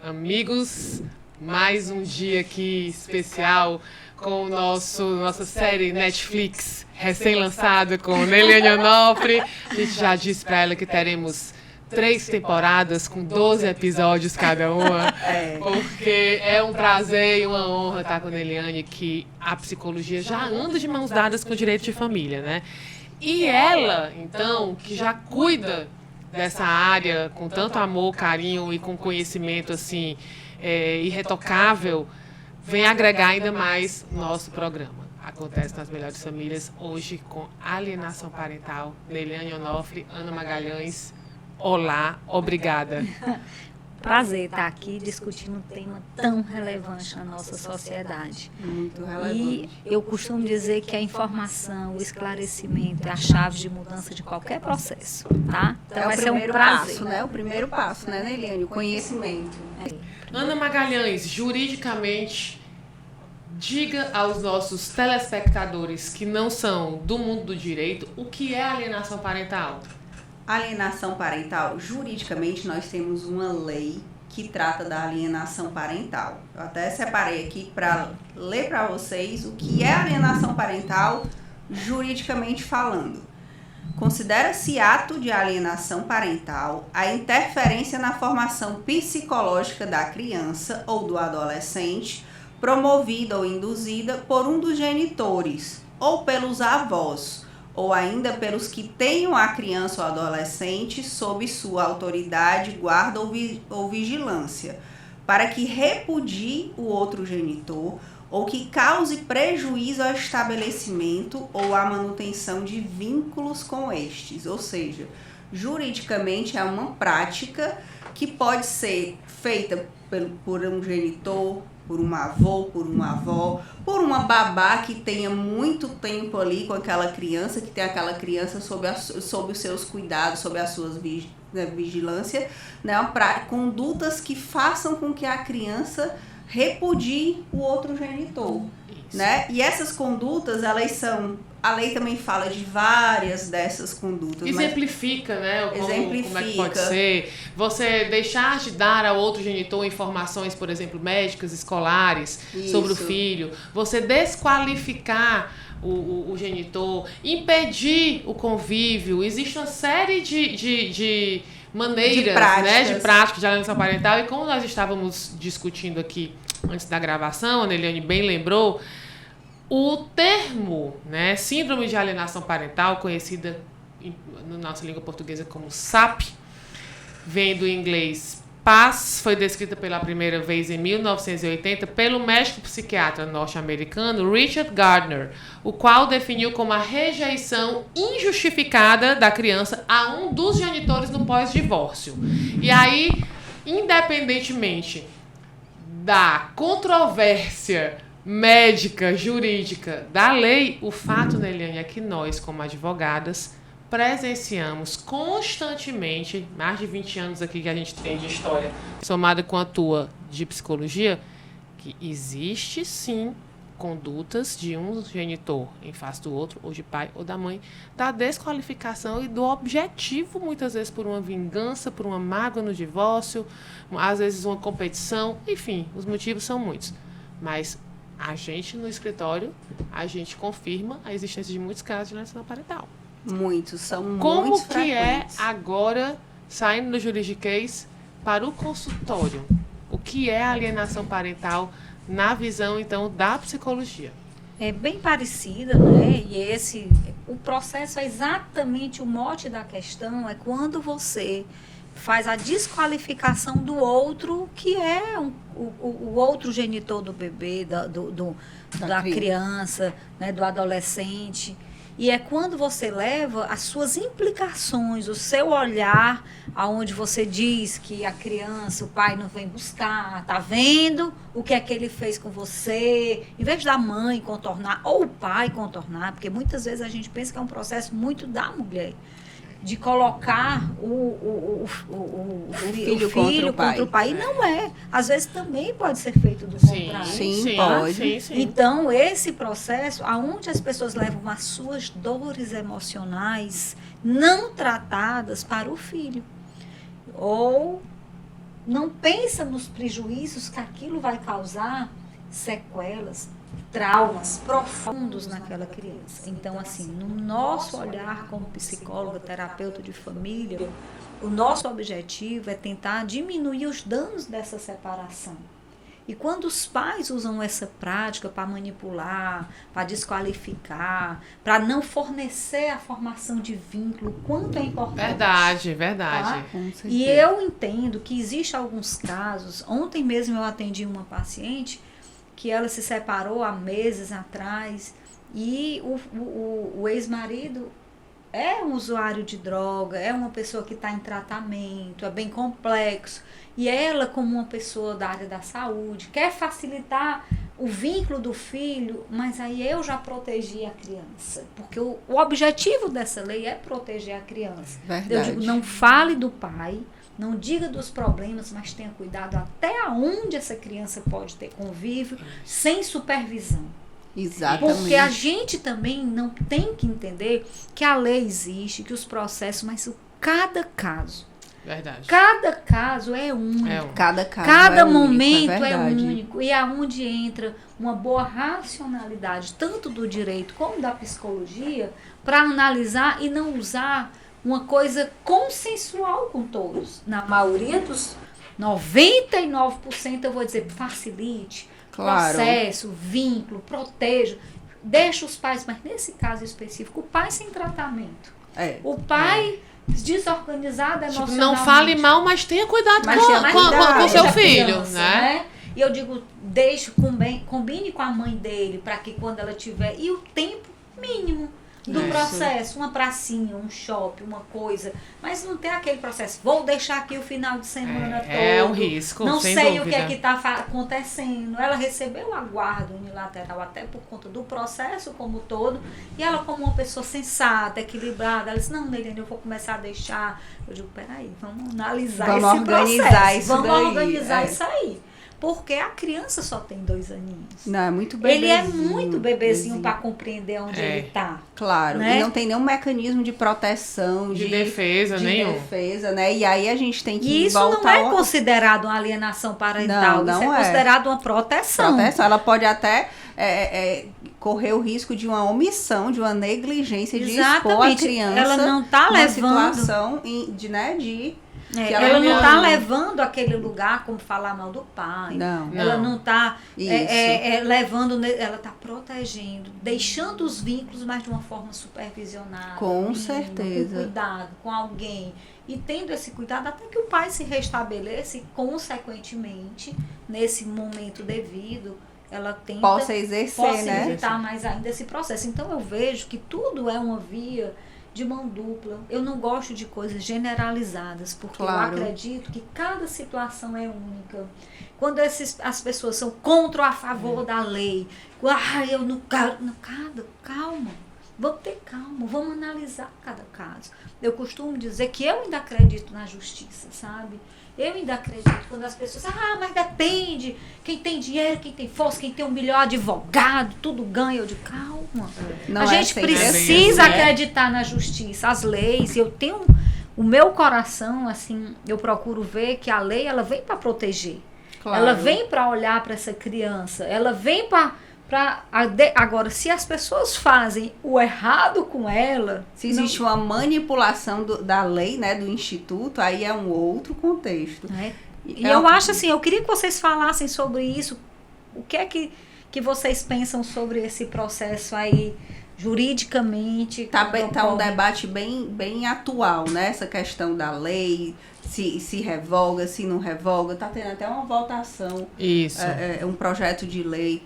amigos, mais um dia aqui especial com nossa série Netflix recém-lançada com Neliane Onofre. A gente já disse para ela que teremos 3 temporadas com 12 episódios cada uma, porque é um prazer e uma honra estar com a Neliane, que a psicologia já anda de mãos dadas com o direito de família, né? E ela, então, que já cuida dessa área com tanto amor, carinho e com conhecimento assim irretocável, vem agregar ainda mais nosso programa. Acontece nas Melhores Famílias, hoje com alienação parental. Neliane Onofre, Ana Magalhães. Olá, obrigada. Prazer estar aqui discutindo um tema tão relevante na nossa sociedade. Muito relevante. E eu costumo dizer que a informação, o esclarecimento é a chave de mudança de qualquer processo, tá? Então vai ser um prazer. Passo, né? O primeiro passo, né, Neliane? O conhecimento. Ana Magalhães, juridicamente, diga aos nossos telespectadores que não são do mundo do direito o que é alienação parental. Alienação parental, juridicamente, nós temos uma lei que trata da alienação parental. Eu até separei aqui para ler para vocês o que é alienação parental, juridicamente falando. Considera-se ato de alienação parental a interferência na formação psicológica da criança ou do adolescente, promovida ou induzida por um dos genitores ou pelos avós, ou ainda pelos que tenham a criança ou adolescente sob sua autoridade, guarda ou vigilância, para que repudie o outro genitor ou que cause prejuízo ao estabelecimento ou à manutenção de vínculos com estes. Ou seja, juridicamente é uma prática que pode ser feita por um genitor, por um avô, por uma avó, por uma babá que tenha muito tempo ali com aquela criança, que tem aquela criança sob os seus cuidados, sob as suas vigilância, né? Condutas que façam com que a criança repudie o outro genitor, né? E essas condutas, elas são... A lei também fala de várias dessas condutas. Exemplifica, né? Exemplifica. Como é que pode ser? Você deixar de dar ao outro genitor informações, por exemplo, médicas, escolares, sobre o filho. Você desqualificar o genitor, impedir o convívio. Existe uma série de maneiras, de práticas de alienação parental. E como nós estávamos discutindo aqui antes da gravação, a Neliane bem lembrou, o termo, né, síndrome de alienação parental, conhecida na nossa língua portuguesa como SAP, vem do inglês PAS, foi descrita pela primeira vez em 1980 pelo médico psiquiatra norte-americano Richard Gardner, o qual definiu como a rejeição injustificada da criança a um dos genitores no pós-divórcio. E aí, independentemente da controvérsia médica, jurídica da lei, o fato, Neliane, é que nós, como advogadas, presenciamos constantemente, mais de 20 anos aqui que a gente tem de história, somada com a tua de psicologia, que existe sim condutas de um genitor em face do outro, ou de pai ou da mãe, da desqualificação e do objetivo, muitas vezes por uma vingança, por uma mágoa no divórcio, às vezes uma competição, enfim, os motivos são muitos. Mas a gente, no escritório, a gente confirma a existência de muitos casos de alienação parental. Muitos, são muito frequentes. Como que é agora, saindo do juridiquês, para o consultório? O que é alienação parental na visão, então, da psicologia? É bem parecida, né? E o processo é exatamente o mote da questão, é quando você faz a desqualificação do outro, que é o outro genitor do bebê, da criança, né, do adolescente. E é quando você leva as suas implicações, o seu olhar, aonde você diz que a criança, o pai não vem buscar, tá vendo o que é que ele fez com você, em vez da mãe contornar, ou o pai contornar, porque muitas vezes a gente pensa que é um processo muito da mulher, de colocar o filho contra o pai. E não é. Às vezes também pode ser feito do contrário. Sim, pode. Sim. Então, esse processo, aonde as pessoas levam as suas dores emocionais não tratadas para o filho. Ou não pensa nos prejuízos que aquilo vai causar, sequelas, traumas profundos naquela criança. Então, assim, no nosso olhar como psicóloga, terapeuta de família, o nosso objetivo é tentar diminuir os danos dessa separação. E quando os pais usam essa prática para manipular, para desqualificar, para não fornecer a formação de vínculo, o quanto é importante. Verdade, verdade. Tá? E eu entendo que existem alguns casos. Ontem mesmo eu atendi uma paciente que ela se separou há meses atrás e o ex-marido é um usuário de droga, é uma pessoa que está em tratamento, é bem complexo. E ela, como uma pessoa da área da saúde, quer facilitar o vínculo do filho, mas aí eu já protegi a criança. Porque o objetivo dessa lei é proteger a criança. Verdade. Eu digo, não fale do pai, não diga dos problemas, mas tenha cuidado até onde essa criança pode ter convívio sem supervisão. Exatamente. Porque a gente também não tem que entender que a lei existe, que os processos, mas cada caso. Verdade. Cada caso é único. Cada caso Cada momento único, é único. E é onde entra uma boa racionalidade, tanto do direito como da psicologia, para analisar e não usar uma coisa consensual com todos. Na maioria dos 99%, eu vou dizer, facilite, claro. Processo, vínculo, proteja. Deixa os pais, mas nesse caso específico, o pai sem tratamento. O pai desorganizado emocionalmente. Não fale mal, mas tenha cuidado com o seu filho, criança, né? E eu digo, combine com a mãe dele, para que quando ela tiver, e o tempo mínimo do processo, uma pracinha, um shopping, uma coisa, mas não tem aquele processo, vou deixar aqui o final de semana todo. É um risco, não sem sei dúvida. O que é que está acontecendo. Ela recebeu a guarda unilateral até por conta do processo como todo, e ela, como uma pessoa sensata, equilibrada, ela disse, não, Neilene, eu vou começar a deixar. Eu digo, peraí, vamos analisar esse processo, vamos organizar isso aí. Porque a criança só tem 2 aninhos. Não, é muito bebezinho. Ele é muito bebezinho para compreender onde ele está. Claro, né? E não tem nenhum mecanismo de proteção, de defesa, nenhum. defesa, né? E aí a gente tem que e isso voltar... não é considerado uma alienação parental, não isso é considerado uma proteção. Ela pode até correr o risco de uma omissão, de uma negligência de expor a criança. Ela não está levando... situação ela não está levando aquele lugar como falar mal do pai. Não. Ela não está levando, ela está protegendo, deixando os vínculos, mas de uma forma supervisionada. Com certeza. Com cuidado, com alguém. E tendo esse cuidado até que o pai se restabeleça e, consequentemente, nesse momento devido, ela tenta possa exercer, possibilitar mais ainda esse processo. Então, eu vejo que tudo é uma via de mão dupla. Eu não gosto de coisas generalizadas, porque eu acredito que cada situação é única. Quando as pessoas são contra ou a favor da lei, eu não quero, calma, vamos ter calma, vamos analisar cada caso. Eu costumo dizer que eu ainda acredito na justiça, sabe? Eu ainda acredito quando as pessoas, mas depende, quem tem dinheiro, quem tem força, quem tem um melhor advogado, tudo ganha. Eu digo, calma. A gente precisa acreditar na justiça, as leis. Eu tenho o meu coração, assim, eu procuro ver que a lei, ela vem para proteger. Claro. Ela vem para olhar para essa criança, ela vem agora, se as pessoas fazem o errado com ela... Se existe uma manipulação da lei, né, do instituto, aí é um outro contexto. E eu acho assim, eu queria que vocês falassem sobre isso. O que é que vocês pensam sobre esse processo aí, juridicamente? Tá um debate bem atual, né? Essa questão da lei... Se revoga, se não revoga, está tendo até uma votação, um projeto de lei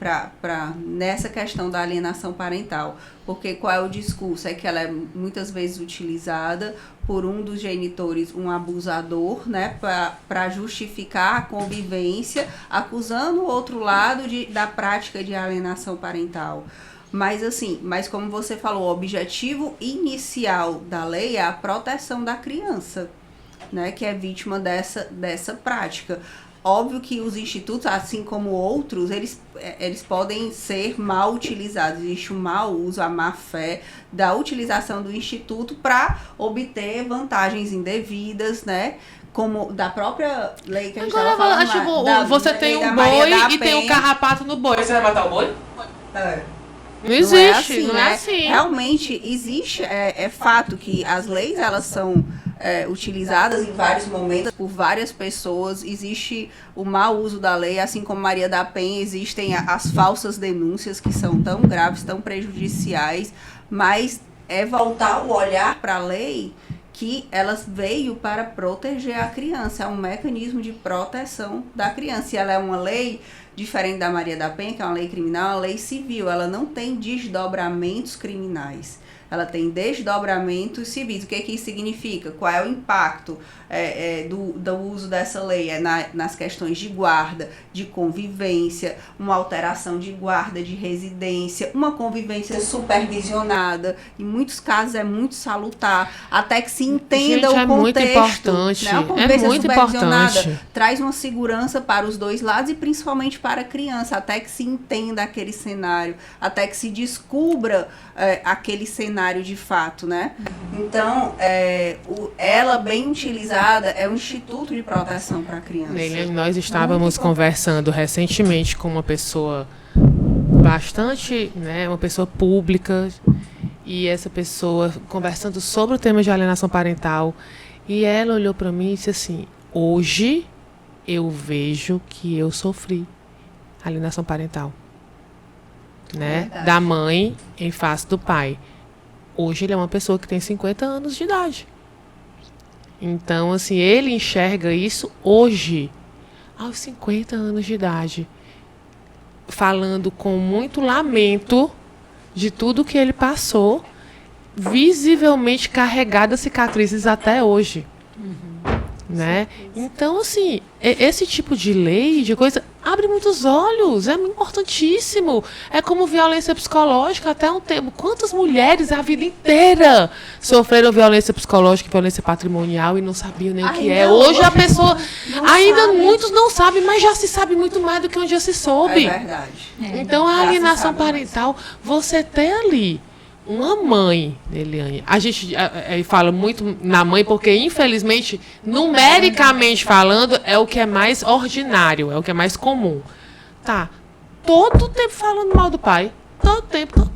nessa questão da alienação parental, porque qual é o discurso? É que ela é muitas vezes utilizada por um dos genitores, um abusador, né, para justificar a convivência, acusando o outro lado da prática de alienação parental. Mas como você falou, o objetivo inicial da lei é a proteção da criança, né, que é vítima dessa prática. óbvio que os institutos, assim como outros, eles podem ser mal utilizados. Existe um mau uso, a má fé da utilização do instituto para obter vantagens indevidas, né? Como da própria lei que a gente estava falando. Você tem um boi e tem um carrapato no boi. Você vai matar o boi? Não existe, não é assim. Realmente existe, é fato que as leis, elas são utilizadas em vários momentos por várias pessoas, existe o mau uso da lei, assim como Maria da Penha, existem as falsas denúncias que são tão graves, tão prejudiciais, mas é voltar o olhar para a lei que elas veio para proteger a criança, é um mecanismo de proteção da criança, e ela é uma lei diferente da Maria da Penha, que é uma lei criminal, é uma lei civil, ela não tem desdobramentos criminais, ela tem desdobramentos civis. O que isso significa? Qual é o impacto do uso dessa lei? Nas questões de guarda, de convivência, uma alteração de guarda, de residência, uma convivência supervisionada. Em muitos casos é muito salutar, até que se entenda o contexto. Muito importante. Né? É muito importante. Traz uma segurança para os dois lados e principalmente para a criança, até que se entenda aquele cenário, até que se descubra aquele cenário de fato, né? Então, ela bem utilizada é um instituto de proteção para a criança. Nós estávamos conversando recentemente com uma pessoa bastante, né, uma pessoa pública, e essa pessoa conversando sobre o tema de alienação parental, e ela olhou para mim e disse assim: hoje eu vejo que eu sofri alienação parental, né, da mãe em face do pai. Hoje ele é uma pessoa que tem 50 anos de idade. Então, assim, ele enxerga isso hoje, aos 50 anos de idade, falando com muito lamento de tudo que ele passou, visivelmente carregadas cicatrizes até hoje. Né? Então, assim, esse tipo de lei, de coisa, abre muitos olhos, é importantíssimo. É como violência psicológica até um tempo. Quantas mulheres a vida inteira sofreram violência psicológica e violência patrimonial e não sabiam nem o que é? Hoje a pessoa, ainda muitos não sabem, mas já se sabe muito mais do que um dia se soube. É verdade. Então, a alienação parental, você ter ali uma mãe, Eliane, a gente fala muito na mãe porque, infelizmente, numericamente falando, é o que é mais ordinário, é o que é mais comum. Tá, todo tempo falando mal do pai, todo tempo.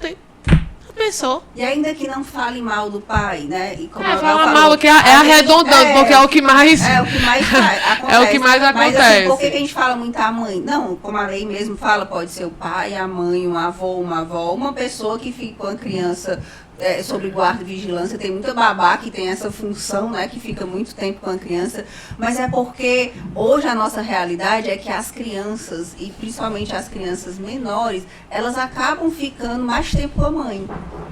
Pensou. E ainda que não fale mal do pai, né? E como fala mal, que arredondando, porque é o que mais... É o que mais acontece. É o que mais acontece. Mas assim, por que a gente fala muito a mãe? Não, como a lei mesmo fala, pode ser o pai, a mãe, um avô, uma avó, uma pessoa que fica com a criança sobre guarda e vigilância. Tem muita babá que tem essa função, né? Que fica muito tempo com a criança. Mas é porque hoje a nossa realidade é que as crianças, e principalmente as crianças menores, elas acabam ficando mais tempo com a mãe.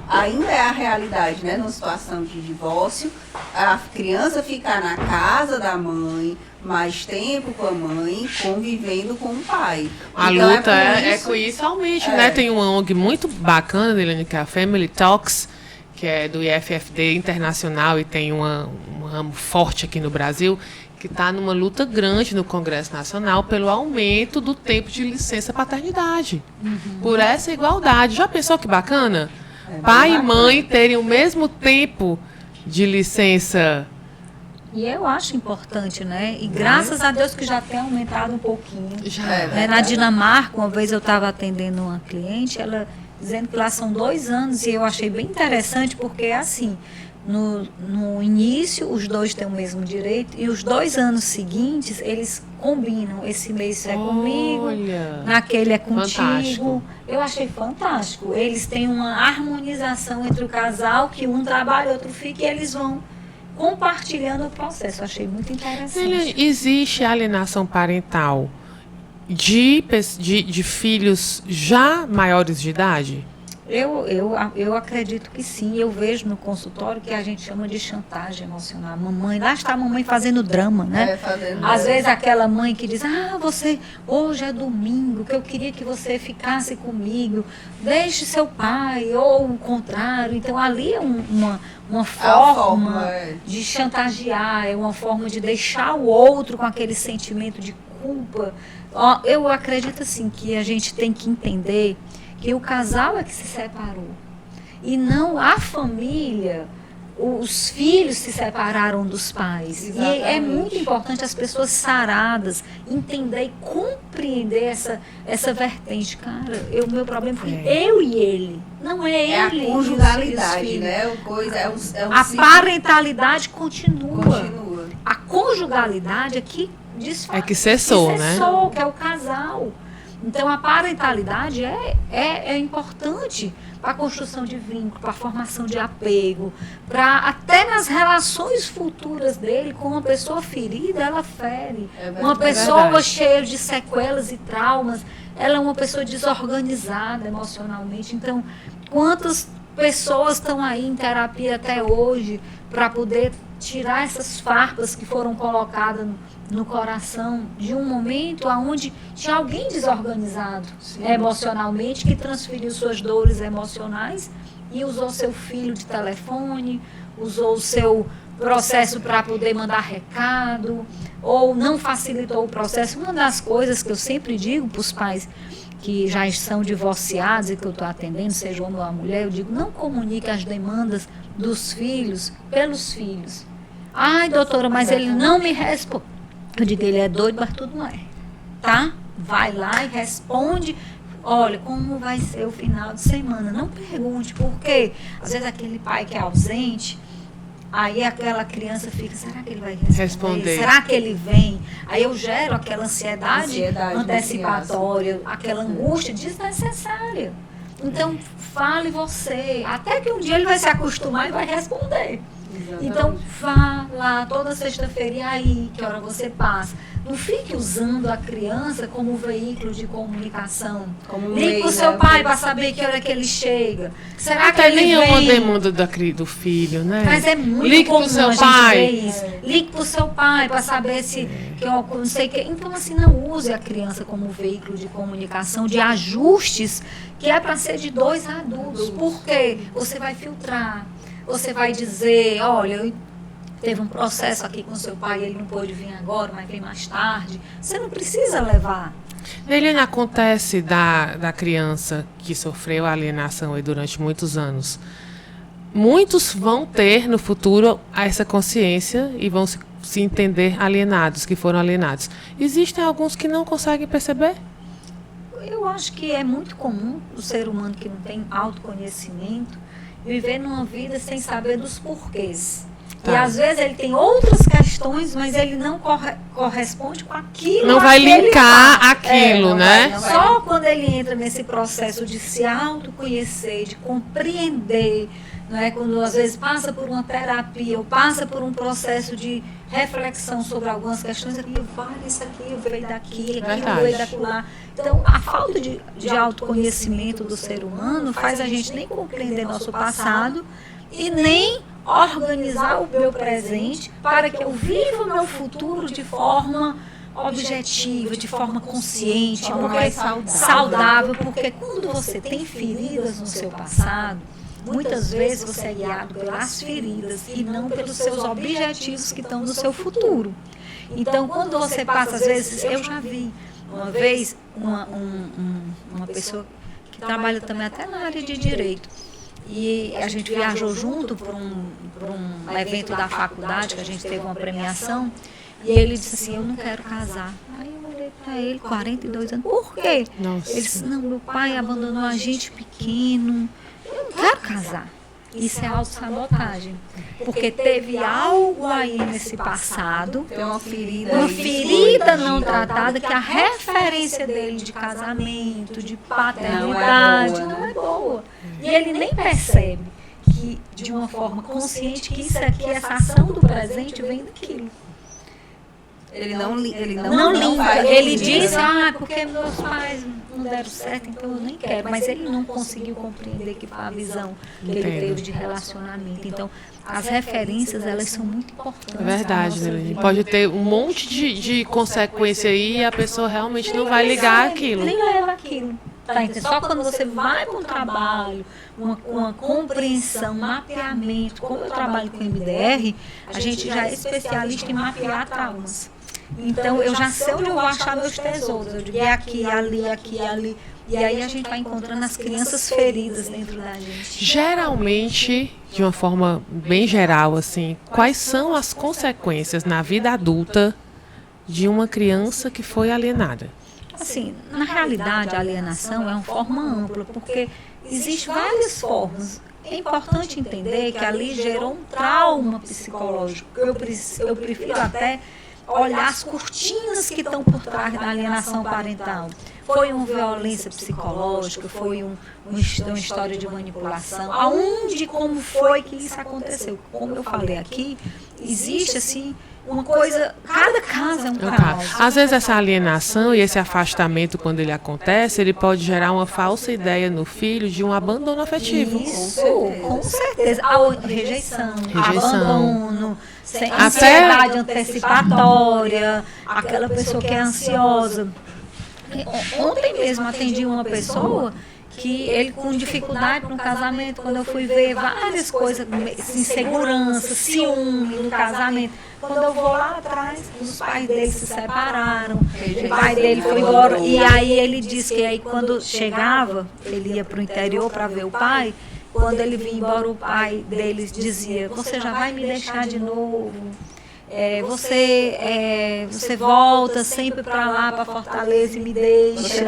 Ainda é a realidade, né? Numa situação de divórcio, a criança ficar na casa da mãe, mais tempo com a mãe, convivendo com o pai. A então, luta é com isso realmente, né? Tem uma ONG muito bacana, Eliane, que é a Family Talks, que é do IFFD internacional e tem um ramo forte aqui no Brasil, que está numa luta grande no Congresso Nacional pelo aumento do tempo de licença paternidade. Por essa igualdade. Já pensou que bacana? Pai e mãe terem o mesmo tempo de licença. E eu acho importante, né? E graças a Deus que já tem aumentado um pouquinho. Na Dinamarca, uma vez eu estava atendendo uma cliente, ela dizendo que lá são 2 anos, e eu achei bem interessante, porque é assim, no início os dois têm o mesmo direito, e os 2 anos seguintes, eles combinam, esse mês é comigo, naquele é contigo. Fantástico. Eu achei fantástico. Eles têm uma harmonização entre o casal, que um trabalha, outro fica, e eles vão compartilhando o processo. Eu achei muito interessante. Existe alienação parental de filhos já maiores de idade? Eu acredito que sim. Eu vejo no consultório que a gente chama de chantagem emocional. Mamãe, lá está a mamãe fazendo drama, né? Às vezes aquela mãe que diz: você, hoje é domingo, que eu queria que você ficasse comigo, deixe seu pai, ou o contrário. Então ali é uma forma de chantagear, é uma forma de deixar o outro com aquele sentimento de culpa. Ó, eu acredito assim que a gente tem que entender que o casal é que se separou e não a família. Os filhos se separaram dos pais. Exatamente. E é muito importante as pessoas saradas entender e compreender essa vertente. Cara, o meu problema foi eu e ele. Não é ele. É a conjugalidade, né? A parentalidade continua. A conjugalidade é que desfaz. É que cessou, né? Que é o casal. Então, a parentalidade é importante para a construção de vínculo, para a formação de apego, para até nas relações futuras dele com uma pessoa ferida, ela fere. Uma pessoa cheia de sequelas e traumas, ela é uma pessoa desorganizada emocionalmente. Então, quantas pessoas estão aí em terapia até hoje para poder tirar essas farpas que foram colocadas no coração de um momento onde tinha alguém desorganizado emocionalmente que transferiu suas dores emocionais e usou seu filho de telefone, usou o seu processo para poder mandar recado ou não facilitou o processo. Uma das coisas que eu sempre digo para os pais que já estão divorciados e que eu estou atendendo, seja homem ou a mulher, eu digo, não comunique as demandas dos filhos pelos filhos. Ai, doutora, mas ele não me responde. Eu digo, ele é doido, mas tudo não é. Tá? Vai lá e responde. Olha, como vai ser o final de semana? Não pergunte, porque às vezes aquele pai que é ausente, aí aquela criança fica, será que ele vai responder? Será que ele vem? Aí eu gero aquela ansiedade antecipatória, aquela angústia desnecessária. Então, fale você. Até que um dia ele vai se acostumar e vai responder. Exatamente. Então, vá lá toda sexta-feira, e aí, que hora você passa? Não fique usando a criança como veículo de comunicação. Ligue para o seu pai para saber que hora que ele chega. Será que ele nem vem? É uma demanda do filho, né? Mas é muito Ligue comum pro seu a gente pai. ver isso. Ligue para o seu pai para saber se... Que eu não sei que. Então, assim, não use a criança como veículo de comunicação, de ajustes, que é para ser de dois adultos. Por quê? Você vai filtrar. Você vai dizer, olha, teve um processo aqui com seu pai, ele não pôde vir agora, mas vem mais tarde. Você não precisa levar. Eliane, acontece da criança que sofreu alienação aí durante muitos anos. Muitos vão ter no futuro essa consciência e vão se entender alienados, que foram alienados. Existem alguns que não conseguem perceber? Eu acho que é muito comum o ser humano que não tem autoconhecimento viver numa vida sem saber dos porquês. Tá. E às vezes ele tem outras questões, mas ele não corresponde com aquilo. Não vai linkar aquilo, né? Só quando ele entra nesse processo de se autoconhecer, de compreender, né? Quando às vezes passa por uma terapia ou passa por um processo de reflexão sobre algumas questões, vale isso aqui, veio daqui, aquilo veio daqui lá. Então, a falta de autoconhecimento do ser humano faz a gente nem compreender nosso passado e nem organizar o meu presente para que eu viva o meu futuro de forma objetiva, de forma consciente, mais saudável. Porque quando você tem feridas no seu passado, muitas vezes você é guiado pelas feridas e não pelos seus objetivos que estão no seu futuro. Então, quando você passa, às vezes, eu já vi uma vez uma pessoa que trabalha também até na área de direito, e a gente viajou junto para um evento da faculdade, que a gente teve uma premiação, e ele disse assim, eu não quero casar. Aí eu olhei para ele, 42 anos, por quê? Nossa. Ele disse, não, meu pai abandonou a gente pequeno, eu não quero casar. Isso é autossabotagem. Porque teve algo aí nesse passado, tem uma ferida não tratada, que a referência dele de casamento, de paternidade, não é boa. E ele nem percebe que, de uma forma consciente, que isso aqui, essa ação do presente vem daquilo. Ele não linka. Ele diz, porque meus pais não deram certo, então eu nem quero. Mas ele não conseguiu compreender que foi a visão que ele teve de relacionamento. Então, as referências, elas são muito importantes. É verdade, né? Pode ter um monte de consequência aí e a pessoa realmente não vai ligar aquilo. Nem leva aquilo. Tá, então, só quando você vai para um trabalho, uma compreensão, mapeamento, como eu trabalho com MDR, a gente já é especialista em mapear traumas. Então, eu já sei onde eu vou achar meus tesouros. Eu digo, é aqui, ali, aqui, ali. E aí a gente vai encontrando as crianças feridas dentro da gente. Geralmente, de uma forma bem geral, assim, quais são as consequências na vida adulta de uma criança que foi alienada? Assim, na realidade, a alienação é uma forma ampla, porque existem várias formas. É importante entender que ali gerou um trauma psicológico. Eu prefiro até olhar as cortinas que estão por trás da alienação parental. Foi uma violência psicológica, foi uma história de manipulação. Aonde, como foi que isso aconteceu? Como eu falei aqui, existe assim uma coisa, cada caso é um caso. Às vezes essa alienação e esse afastamento, quando ele acontece, ele pode gerar uma falsa ideia no filho de um abandono afetivo. Isso, com certeza. A rejeição, abandono, ansiedade antecipatória, aquela pessoa que é ansiosa. Ontem mesmo atendi uma pessoa que ele com dificuldade no casamento, quando eu fui ver várias coisas, insegurança, ciúme no casamento. Quando eu vou lá atrás, os pais dele se separaram, o pai dele foi embora. E aí ele disse que aí quando chegava, ele ia para o interior para ver o pai. Quando ele vinha embora, o pai deles dizia, você já vai me deixar de novo? Você volta sempre para lá, para Fortaleza e me deixa.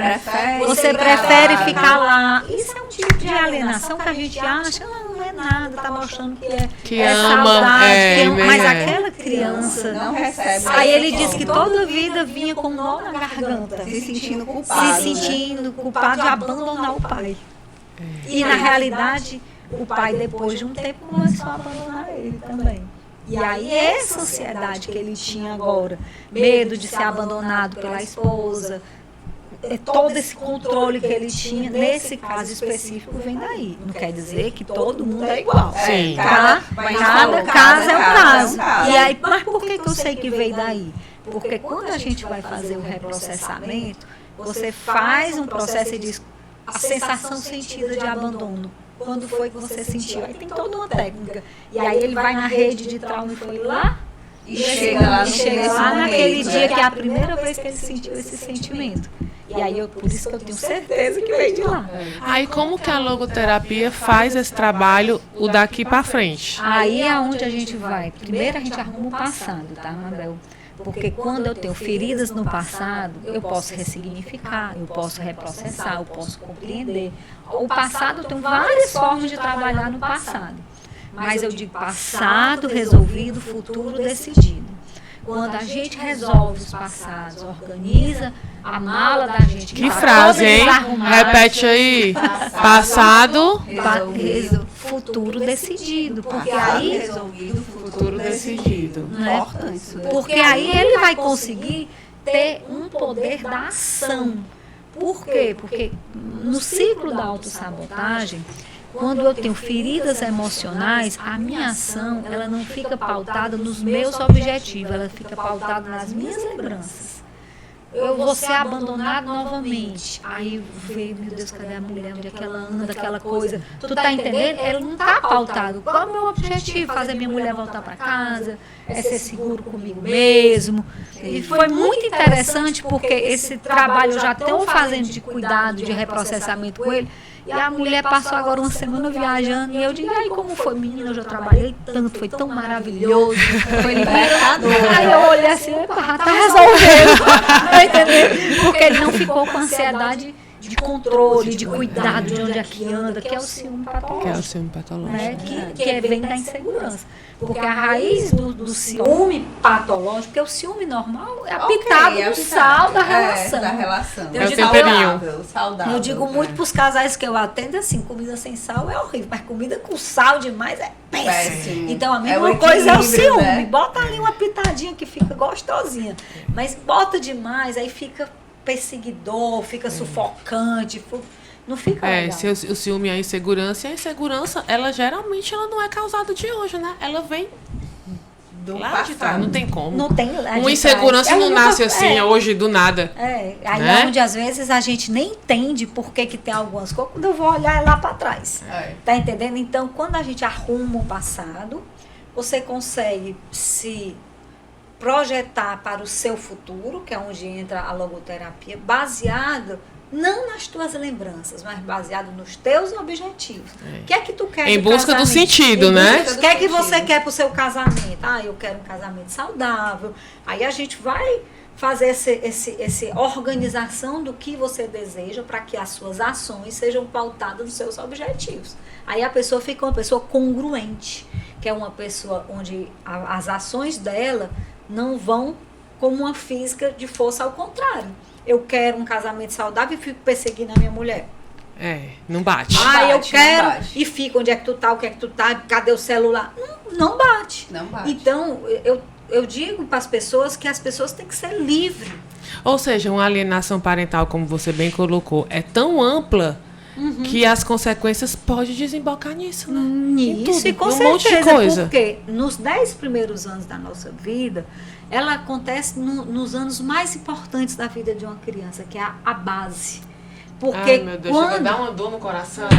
Você prefere ficar lá. Isso é um tipo de alienação que a gente acha, não é nada, está mostrando que é ama, saudade, mas aquela criança não recebe. Aí ele disse que toda a vida vinha com um nó na garganta, Se sentindo culpado de abandonar o pai. E na realidade, o pai depois de um tempo começou a abandonar ele também. E aí essa ansiedade que ele tinha agora, medo de ser abandonado pela esposa, todo esse controle que ele tinha, nesse caso específico, vem daí. Não quer dizer que todo mundo é igual. Sim. Cada caso é um caso. E aí, mas por que eu sei que veio daí? Porque quando a gente vai fazer o reprocessamento, você faz um processo e diz a sensação sentida de abandono. Quando foi que você sentiu? Aí tem toda uma técnica. E aí ele vai na rede de trauma e foi lá e chega lá naquele dia que é a primeira vez que ele sentiu esse sentimento. E aí por isso que eu tenho certeza que veio de lá. Aí como que a logoterapia faz esse trabalho, o daqui para frente? Aí é onde a gente vai. Primeiro a gente arruma o passado, tá, Mabel? Porque quando eu tenho feridas no passado, eu posso ressignificar, eu posso reprocessar, eu posso compreender. O passado, eu tenho várias formas de trabalhar no passado. Mas eu digo passado resolvido, futuro decidido. Quando a gente resolve os passados, organiza a mala da gente. Que frase, hein? Repete aí. Passado, futuro decidido. Porque aí resolvido, futuro decidido. Né? Porque aí ele vai conseguir ter um poder da ação. Por quê? Porque no ciclo da autossabotagem, quando eu tenho feridas emocionais, a minha ação, ela não fica pautada nos meus objetivos, ela fica pautada nas minhas lembranças. Eu vou ser abandonado novamente. Aí veio, meu Deus, cadê a mulher? Onde é que ela anda? Aquela coisa. Tu tá entendendo? Ela não tá pautado. Qual é o meu objetivo? Fazer minha mulher voltar para casa? É ser seguro comigo mesmo. E foi muito interessante porque esse trabalho eu já estou fazendo de cuidado, de reprocessamento com ele. E a mulher passou agora uma semana viajando e eu digo, aí como foi? Menina, eu já trabalhei tanto, foi tão maravilhoso, foi libertador. Aí eu olhei assim, tá resolvendo, tá entendendo? Porque ele não ficou com ansiedade de controle, de cuidado de onde é que anda, que é o ciúme patológico. Que é o ciúme patológico. Né? Que vem da insegurança. Porque a raiz do ciúme patológico, porque o ciúme normal é a pitada do sal da relação. É o temperinho. Eu digo muito para os casais que eu atendo assim, comida sem sal é horrível, mas comida com sal demais é péssimo. Então a mesma coisa é o ciúme. Né? Bota ali uma pitadinha que fica gostosinha, mas bota demais, aí fica perseguidor, fica sufocante, não fica legal. Se o ciúme é a insegurança, e a insegurança, ela geralmente ela não é causada de hoje, né? Ela vem do lá de trás, não tem como. Não tem lá uma insegurança não nasce assim, hoje, do nada. Aí né? Onde às vezes a gente nem entende por que tem algumas coisas, quando eu vou olhar lá para trás. Tá entendendo? Então, quando a gente arruma o passado, você consegue se projetar para o seu futuro, que é onde entra a logoterapia, baseado não nas tuas lembranças, mas baseado nos teus objetivos. O que é que tu quer em busca do sentido, né? O que é que você quer para o seu casamento? Eu quero um casamento saudável. Aí a gente vai fazer essa organização do que você deseja para que as suas ações sejam pautadas nos seus objetivos. Aí a pessoa fica uma pessoa congruente, que é uma pessoa onde as ações dela não vão como uma física de força, ao contrário. Eu quero um casamento saudável e fico perseguindo a minha mulher. Não bate. Eu quero e fico, onde é que tu tá, o que é que tu tá, cadê o celular? Não bate. Não bate. Então, eu digo para as pessoas que as pessoas têm que ser livres. Ou seja, uma alienação parental, como você bem colocou, é tão ampla que as consequências podem desembocar nisso, né? Nisso, e com certeza, monte de coisa. Porque nos 10 primeiros anos da nossa vida, ela acontece nos anos mais importantes da vida de uma criança, que é a base. Porque meu Deus, chega a dar uma dor no coração,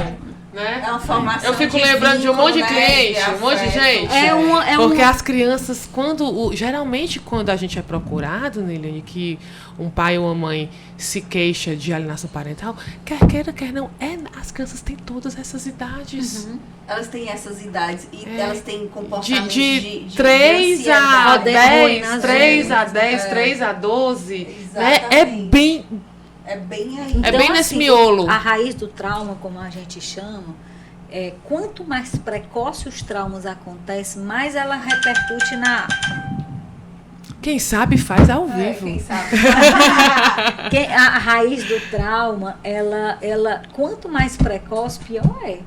né? É uma formação. Eu fico de lembrando de um monte de vínculo, cliente, né? um monte de gente. Porque as crianças, geralmente quando a gente é procurado, Neilane, que um pai ou uma mãe se queixa de alienação parental, quer queira, quer não, as crianças têm todas essas idades. Elas têm essas idades e elas têm comportamentos de 3 a 10, 3 a 10, 10, 3 a 12, né? Exatamente. É bem aí. Então, bem nesse miolo. A raiz do trauma, como a gente chama, quanto mais precoce os traumas acontecem, mais ela repercute na... Quem sabe faz ao vivo. Quem sabe. A raiz do trauma, ela quanto mais precoce, pior é.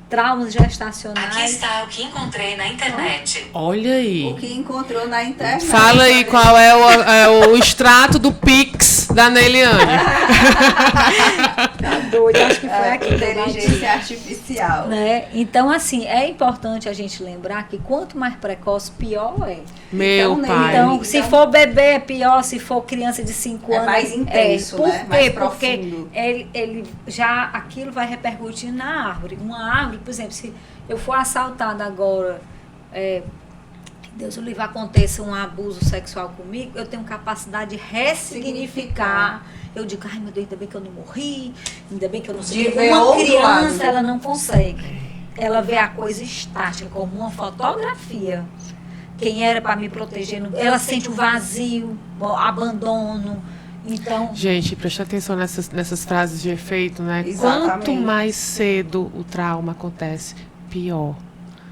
Traumas gestacionais. Aqui está o que encontrei na internet. Olha aí. O que encontrou na internet. Fala aí qual é o extrato do Pix da Neiliane. Tá doido, acho que foi aqui. Inteligência artificial. Né? Então, assim, é importante a gente lembrar que quanto mais precoce, pior é. Meu pai. Então, se for bebê é pior, se for criança de 5 anos... É mais intenso, Por né? quê? Mais Porque profundo. ele já, aquilo vai repercutir na árvore. Uma árvore, por exemplo, se eu for assaltada agora, Deus o livre, aconteça um abuso sexual comigo, eu tenho capacidade de ressignificar. Eu digo, ai meu Deus, ainda bem que eu não morri, ainda bem que eu não sei. Uma criança, ela não consegue. Ela vê a coisa estática, como uma fotografia. Quem era para me proteger, ela sente o vazio, o abandono. Então, gente, presta atenção nessas frases de efeito, né? Exatamente. Quanto mais cedo o trauma acontece, pior.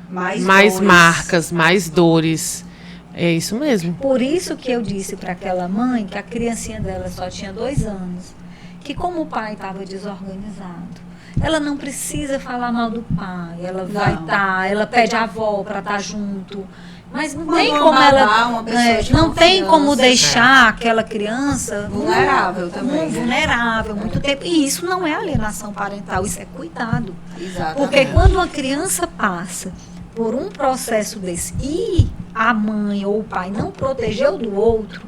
Mais dores. marcas, mais dores. É isso mesmo. por isso que eu disse para aquela mãe que a criancinha dela só tinha 2 anos, que como o pai estava desorganizado, ela não precisa falar mal do pai, ela vai estar, ela pede a avó para estar junto. Mas não tem como ela, não tem como deixar aquela criança vulnerável também. Vulnerável, muito tempo. E isso não é alienação parental, isso é cuidado. Exatamente. Porque quando uma criança passa por um processo desse e a mãe ou o pai não protegeu do outro,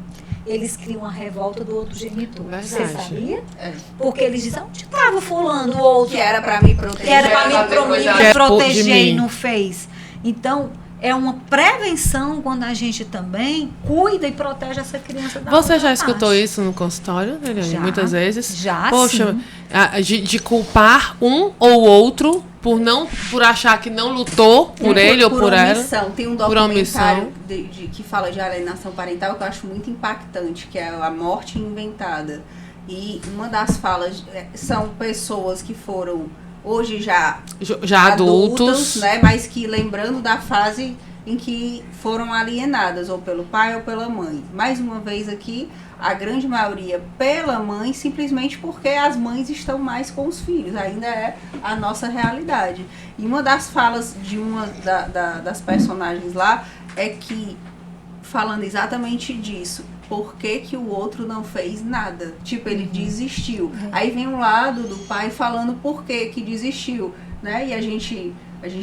eles criam a revolta do outro genitor. Você Verdade. sabia? Porque eles dizem, onde estava fulano, o outro? Que era pra me proteger. Que era para me de proteger e mim. não fez. Então, é uma prevenção quando a gente também cuida e protege essa criança da Você outra já escutou parte. isso no consultório, Neiliane? Já. Muitas vezes? Já, Poxa, sim. de culpar um ou outro por achar que não lutou por ele ou por ela. omissão. Tem um Por documentário omissão. que fala de alienação parental que eu acho muito impactante, que é A Morte Inventada. E uma das falas são pessoas que foram hoje já adultos, né? Mas que lembrando da fase em que foram alienadas, ou pelo pai ou pela mãe. Mais uma vez aqui, a grande maioria pela mãe, simplesmente porque as mães estão mais com os filhos. Ainda é a nossa realidade. E uma das falas de uma das personagens lá é que, falando exatamente disso, por que que o outro não fez nada? Tipo, ele desistiu. Aí vem um lado do pai falando por que que desistiu, né? E a gente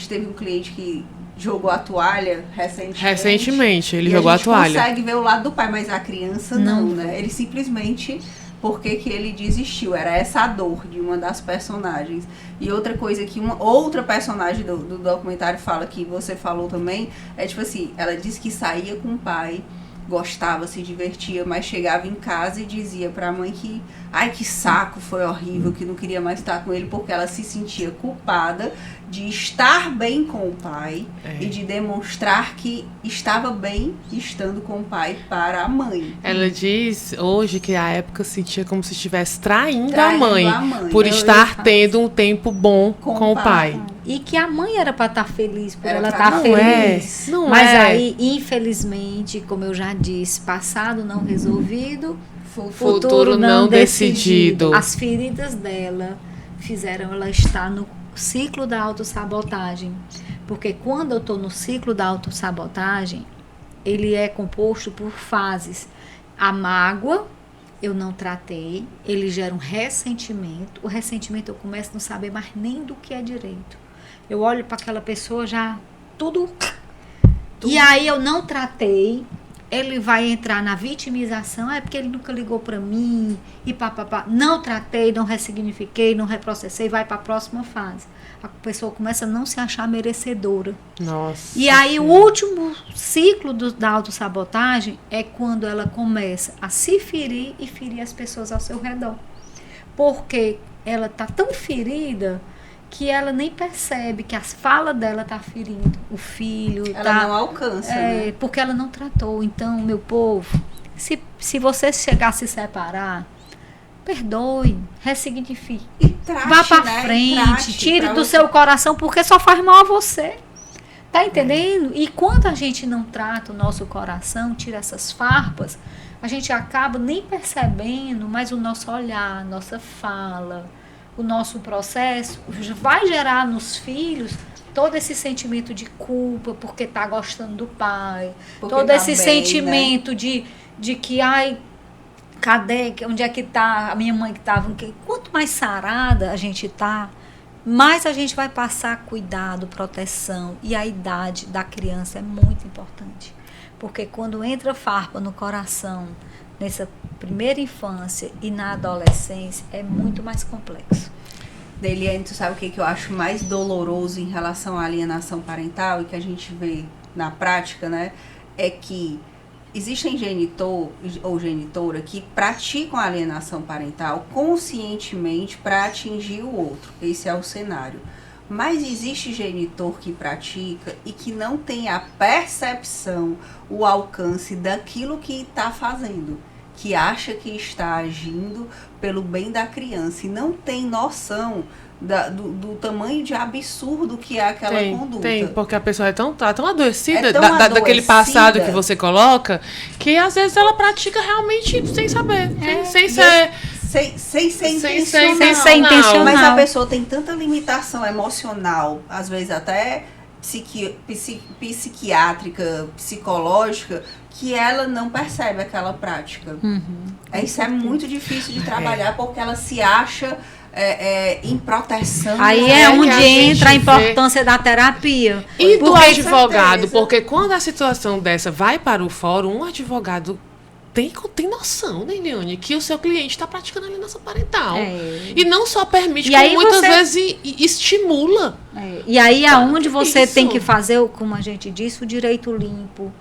teve um cliente que jogou a toalha recentemente. Ele jogou a toalha. A gente consegue ver o lado do pai, mas a criança não, né? Ele simplesmente... Por que que ele desistiu? Era essa a dor de uma das personagens. E outra coisa que uma outra personagem do documentário fala, que você falou também, é tipo assim, ela disse que saía com o pai, gostava, se divertia, mas chegava em casa e dizia pra mãe que, ai, que saco, foi horrível, que não queria mais estar com ele, porque ela se sentia culpada de estar bem com o pai e de demonstrar que estava bem estando com o pai para a mãe. Ela diz hoje que a época sentia como se estivesse traindo a mãe por estar tendo um tempo bom com o pai. E que a mãe era para estar feliz, por Era ela pra estar não feliz. Não Mas é. aí, infelizmente, como eu já disse, passado não resolvido, Futuro não decidido. As feridas dela fizeram ela estar no ciclo da autossabotagem. Porque quando eu estou no ciclo da autossabotagem, ele é composto por fases. A mágoa, eu não tratei, ele gera um ressentimento. O ressentimento eu começo a não saber mais nem do que é direito. Eu olho para aquela pessoa já, tudo. E aí eu não tratei. Ele vai entrar na vitimização, é porque ele nunca ligou para mim, e papapá. Não tratei, não ressignifiquei, não reprocessei, vai para a próxima fase. A pessoa começa a não se achar merecedora. Nossa. E aí o último ciclo da autossabotagem é quando ela começa a se ferir e ferir as pessoas ao seu redor. Porque ela está tão ferida que ela nem percebe que a fala dela está ferindo o filho. Ela não alcança, né? Porque ela não tratou. Então, meu povo, se você chegar a se separar, perdoe, ressignifique. E trate, vá para né? frente, tire do seu coração, porque só faz mal a você. Tá entendendo? E quando a gente não trata o nosso coração, tira essas farpas, a gente acaba nem percebendo, mas o nosso olhar, a nossa fala, o nosso processo vai gerar nos filhos todo esse sentimento de culpa porque está gostando do pai, porque todo esse bem, sentimento, né? de que, ai, cadê, onde é que está a minha mãe que estava? Quanto mais sarada a gente está, mais a gente vai passar cuidado, proteção, e a idade da criança é muito importante, porque quando entra farpa no coração, nessa primeira infância e na adolescência, é muito mais complexo. Deliane, tu sabe o que eu acho mais doloroso em relação à alienação parental e que a gente vê na prática, né? É que existem genitor ou genitora que praticam a alienação parental conscientemente para atingir o outro. Esse é o cenário. Mas existe genitor que pratica e que não tem a percepção, o alcance daquilo que está fazendo, que acha que está agindo pelo bem da criança e não tem noção do tamanho de absurdo que é aquela conduta. Tem, porque a pessoa tá tão adoecida, daquele passado que você coloca, que às vezes ela pratica realmente sem saber, sem ser intencional. Mas a pessoa tem tanta limitação emocional, às vezes até psiquiátrica, psicológica, que ela não percebe aquela prática. Isso é muito difícil de trabalhar, porque ela se acha em proteção. Aí é onde entra a importância da terapia. E do advogado, porque quando a situação dessa vai para o fórum, um advogado tem noção, né, Eliane, que o seu cliente está praticando alienação parental. E não só permite, como muitas vezes estimula. E aí é onde você tem que fazer, como a gente disse, o direito limpo,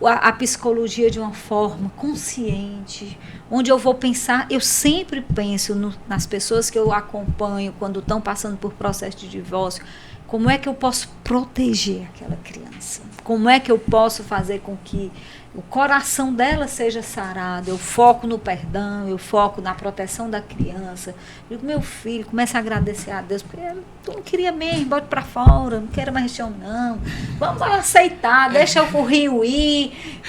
a psicologia de uma forma consciente, onde eu vou pensar, eu sempre penso nas pessoas que eu acompanho quando estão passando por processo de divórcio, como é que eu posso proteger aquela criança? Como é que eu posso fazer com que o coração dela seja sarado? Eu foco no perdão, eu foco na proteção da criança. Eu digo, meu filho, começa a agradecer a Deus, porque tu não queria mesmo, bote pra fora, não quero mais região não. Vamos aceitar, deixa o currinho ir,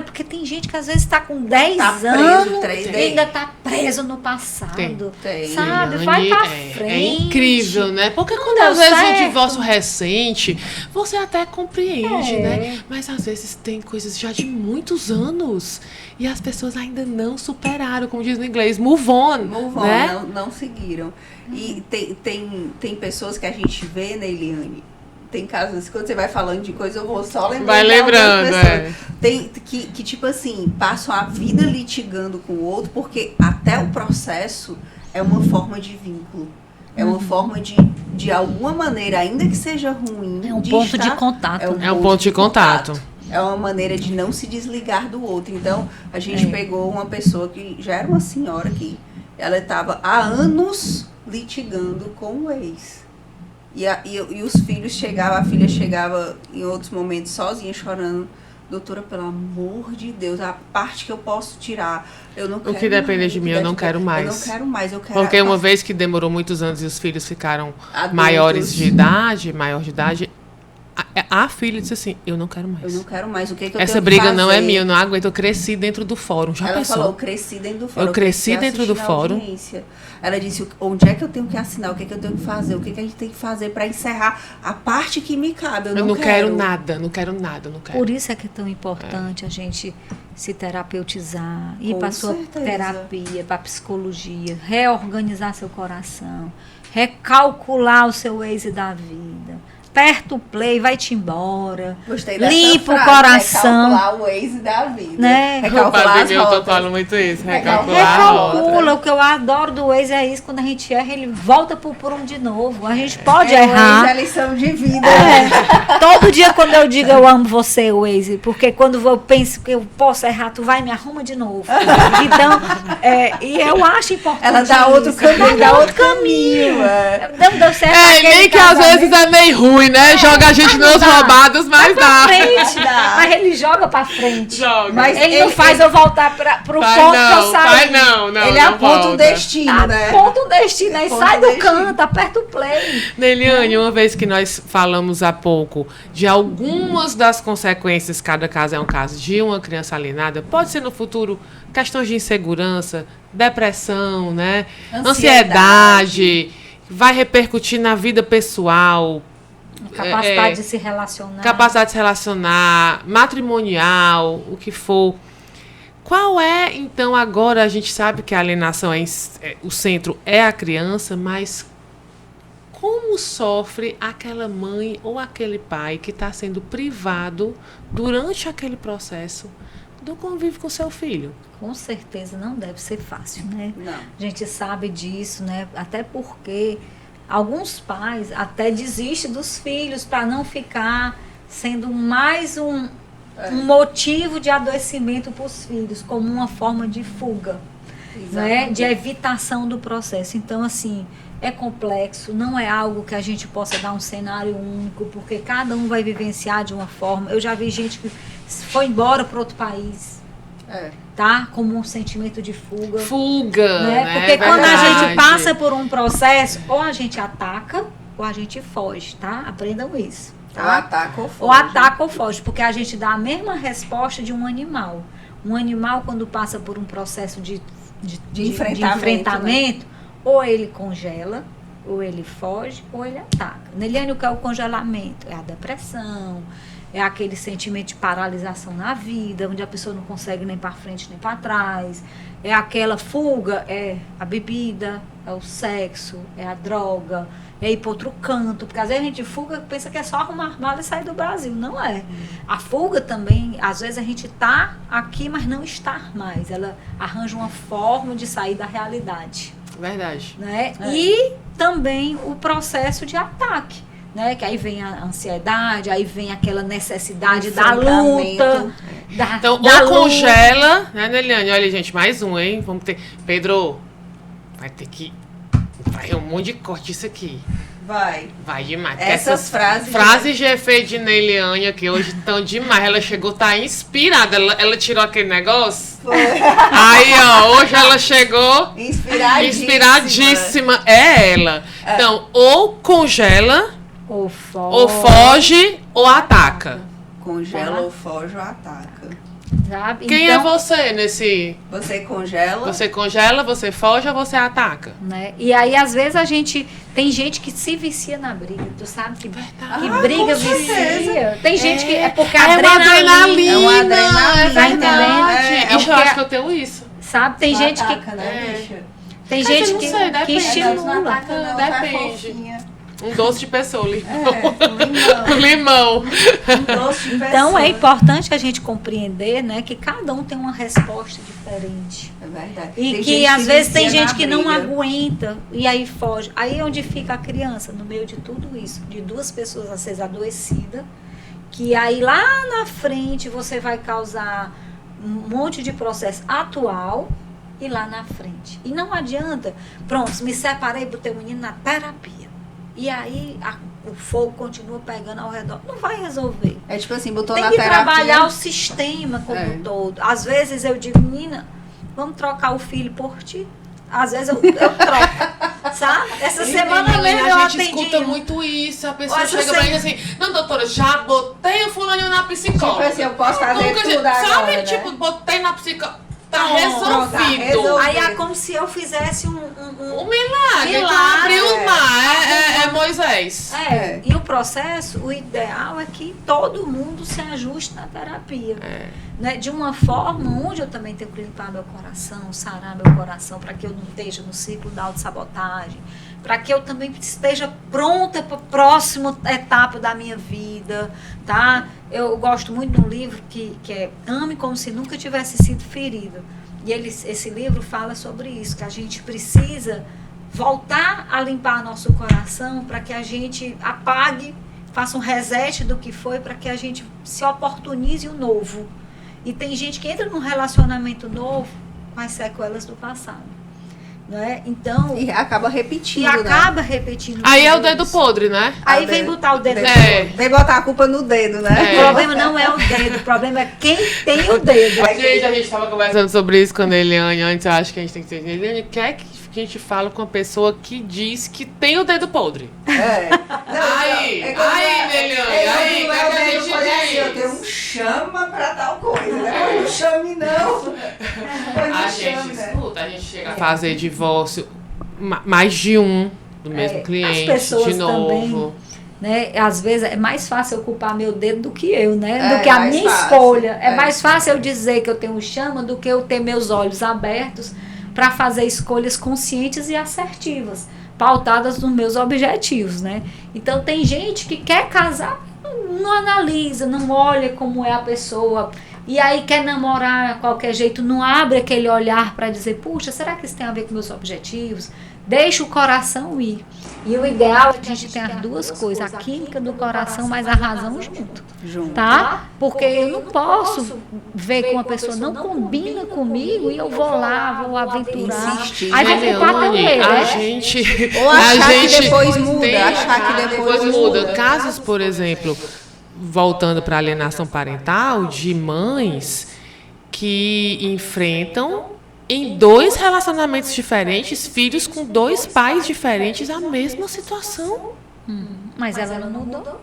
porque tem gente que às vezes está com 10 anos e ainda está preso no passado. Sabe? Vai pra frente. É incrível, né? Porque quando às vezes o divórcio recente, você até compreende, né? Mas às vezes tem coisas já de muitos anos e as pessoas ainda não superaram, como diz no inglês, move on, né? Não seguiram. E tem pessoas que a gente vê, né, Eliane? Tem casos, quando você vai falando de coisa, eu vou só lembrando. Vai lembrando, Tem que tipo assim, passam a vida litigando com o outro, porque até o processo é uma forma de vínculo. É uma forma de alguma maneira, ainda que seja ruim... É um ponto de contato. É um ponto de contato. É uma maneira de não se desligar do outro. Então, a gente pegou uma pessoa que já era uma senhora que ela estava há anos litigando com o ex. E os filhos chegavam, a filha chegava em outros momentos sozinha, chorando. Doutora, pelo amor de Deus, a parte que eu posso tirar, eu não quero. O que depende de mim, eu não quero mais. Eu não quero mais, eu quero. Porque uma vez que demorou muitos anos e os filhos ficaram adultos, maior de idade, a filha disse assim, eu não quero mais. Eu não quero mais. O que eu Essa tenho briga que fazer? não é minha, eu não aguento, eu cresci dentro do fórum. Já Ela pensou? falou, eu cresci dentro do fórum. Eu cresci dentro do assistindo a fórum. audiência. Ela disse, onde é que eu tenho que assinar? O que é que eu tenho que fazer? O que é que a gente tem que fazer para encerrar a parte que me cabe? Eu não quero nada, não quero nada, não quero. Por isso é que é tão importante a gente se terapeutizar, ir Com para sua certeza. terapia, para psicologia, reorganizar seu coração, recalcular o seu êxito da vida. Aperta o play, vai-te embora. Gostei dessa Limpa o frase, coração. Recalcular o ex da vida. Né? O Recalcular padre as Milton rotas. fala muito isso, recalcular a rota. Recalcula. O que eu adoro do ex é isso. Quando a gente erra, ele volta pro prumo de novo. A gente pode O ex errar. é lição de vida. Todo dia quando eu digo eu amo você, Waze, porque quando eu penso que eu posso errar, tu vai e me arruma de novo. Então, e eu acho importante. Ela dá outro isso. caminho, Ela dá outro caminho. Não deu certo. É, aquele nem que às casamento. vezes é meio ruim, né? Joga a gente nos dá. roubados, mas Pra dá. frente, Dá. mas ele joga pra frente. Joga. Mas Ele não faz eu voltar pro Vai ponto que eu não, saí. vai não, Ele não aponta volta. o destino, né? Aponta um destino, aí Aponta sai o do destino. canto, aperta o play. Neliane, uma vez que nós falamos há pouco de algumas das consequências, cada caso é um caso, de uma criança alienada, pode ser no futuro questões de insegurança, depressão, né? Ansiedade, vai repercutir na vida pessoal, Capacidade de se relacionar. capacidade de se relacionar, matrimonial, o que for. Qual é, então, agora a gente sabe que a alienação o centro é a criança, mas como sofre aquela mãe ou aquele pai que está sendo privado durante aquele processo do convívio com seu filho? Com certeza não deve ser fácil, né? Não. A gente sabe disso, né? Até porque alguns pais até desistem dos filhos para não ficar sendo mais um motivo de adoecimento para os filhos, como uma forma de fuga, né? De evitação do processo. Então, assim, é complexo, não é algo que a gente possa dar um cenário único, porque cada um vai vivenciar de uma forma. Eu já vi gente que foi embora para outro país, tá? Como um sentimento de fuga. Fuga, né? Porque quando a Verdade. gente passa por um processo, ou a gente ataca, ou a gente foge, tá? Aprendam isso. Ou Tá? ataca ou foge. Ou ataca ou foge, porque a gente dá a mesma resposta de um animal. Um animal, quando passa por um processo de enfrentamento, ou ele congela, ou ele foge, ou ele ataca. Neliane, o que é o congelamento? É a depressão, é aquele sentimento de paralisação na vida, onde a pessoa não consegue nem para frente nem para trás. É aquela fuga, é a bebida, é o sexo, é a droga, é ir para outro canto. Porque às vezes a gente fuga, pensa que é só arrumar mala e sair do Brasil. Não é. A fuga também, às vezes a gente está aqui, mas não está mais. Ela arranja uma forma de sair da realidade. Verdade. Né? E também o processo de ataque, né? Que aí vem a ansiedade, aí vem aquela necessidade da luta. Então, da ou luta. congela, né, Neliane? Olha, gente, mais um, hein? Vamos ter. Pedro, vai ter que. Vai um monte de corte isso aqui. Vai. Vai demais. Porque Essas frases... Frases de efeito de Neliane aqui hoje estão demais. Ela chegou, tá inspirada. Ela tirou aquele negócio. Foi. Aí, ó, hoje ela chegou Inspiradíssima. É ela. Então, ou congela, Ou foge. ou foge, ou ataca. Congela ou foge ou ataca. Sabe? Quem Então, é você nesse... Você congela. Você congela, você foge ou você ataca? né? E aí, às vezes, tem gente que se vicia na briga. Tu sabe que briga com vicia. certeza. Tem gente que é porque É uma adrenalina. É uma adrenalina. É verdade. É, Ixi, eu porque- acho que eu tenho isso. Sabe? Tem Só gente ataca, que. né, bicha? Tem Mas eu gente não que, sei, depende. que Não estimula. ataca não, tá Depende. fofinha. Um doce de pessoa, limão. Limão. Limão. Um doce de Então pessoa. é importante a gente compreender, né, que cada um tem uma resposta diferente. É verdade. E Tem que gente às vezes tem vicia gente na que não briga. aguenta e aí foge. Aí é onde fica a criança, no meio de tudo isso, de duas pessoas às vezes adoecidas que aí lá na frente você vai causar um monte de processo atual e lá na frente. E não adianta, pronto, me separei, botei o menino na terapia. E aí o fogo continua pegando ao redor. Não vai resolver. É tipo assim, botou Tem na que terapia. trabalhar o sistema como um todo. Às vezes eu digo, menina, vamos trocar o filho por ti. Às vezes eu troco, sabe? Essa semana mesmo eu A gente atendi. escuta muito isso, a pessoa Essa chega pra gente assim, não, doutora, já botei o fulaninho na psicóloga. Tipo assim, eu posso fazer Nunca, tudo agora, sabe, né? tipo, botei na psicóloga, tá Pronto, resolvido. tá resolvido. Aí é como se eu fizesse um milagre, então milagre, abriu o mar, é Moisés. É. E o processo, o ideal é que todo mundo se ajuste na terapia. Né? De uma forma onde eu também tenho que limpar meu coração, sarar meu coração, para que eu não esteja no ciclo da autossabotagem, para que eu também esteja pronta para a próxima etapa da minha vida, tá? Eu gosto muito de um livro que é Ame Como Se Nunca Tivesse Sido Ferido. E esse livro fala sobre isso, que a gente precisa voltar a limpar nosso coração para que a gente apague, faça um reset do que foi, para que a gente se oportunize o novo. E tem gente que entra num relacionamento novo com as sequelas do passado. Né? Então, E acaba repetindo, e acaba repetindo. Aí é o tudo dedo isso. podre, né? Aí vem botar o dedo. Vem botar a culpa no dedo, né? O problema não é o dedo, o problema é quem tem o dedo. Gente, a gente tava conversando sobre isso com a Eliane antes, eu acho que a gente tem que ter. Eliane, quer que a gente fale com uma pessoa que diz que tem o dedo podre? É. Aí, Eliane, aí, não que é o a dedo gente podre assim, eu diz? tenho um chama pra tal coisa, né? Não chame não. Pois A não gente chame, né? escuta, a gente chega a fazer divórcio, mais de um do mesmo cliente, as pessoas de novo. Também, né? Às vezes é mais fácil eu culpar meu dedo do que eu, né? Do que a mais minha fácil. escolha. É mais fácil eu dizer que eu tenho chama do que eu ter meus olhos abertos para fazer escolhas conscientes e assertivas, pautadas nos meus objetivos, né? Então tem gente que quer casar, não analisa, não olha como é a pessoa, e aí quer namorar de qualquer jeito, não abre aquele olhar para dizer, puxa, será que isso tem a ver com meus objetivos? Deixa o coração ir. E o ideal é que a gente tenha as duas coisas, a química do coração mais a razão junto. Tá? Porque eu não posso ver que uma pessoa não combina comigo e eu vou lá, vou aventurar. Insistir. Aí vai culpar também, a né? gente... Ou achar que depois muda, tem- achar que depois muda. Casos, por exemplo, voltando para a alienação parental, de mães que enfrentam em 2 relacionamentos diferentes, filhos com 2 pais diferentes, a mesma situação. Mas ela não mudou.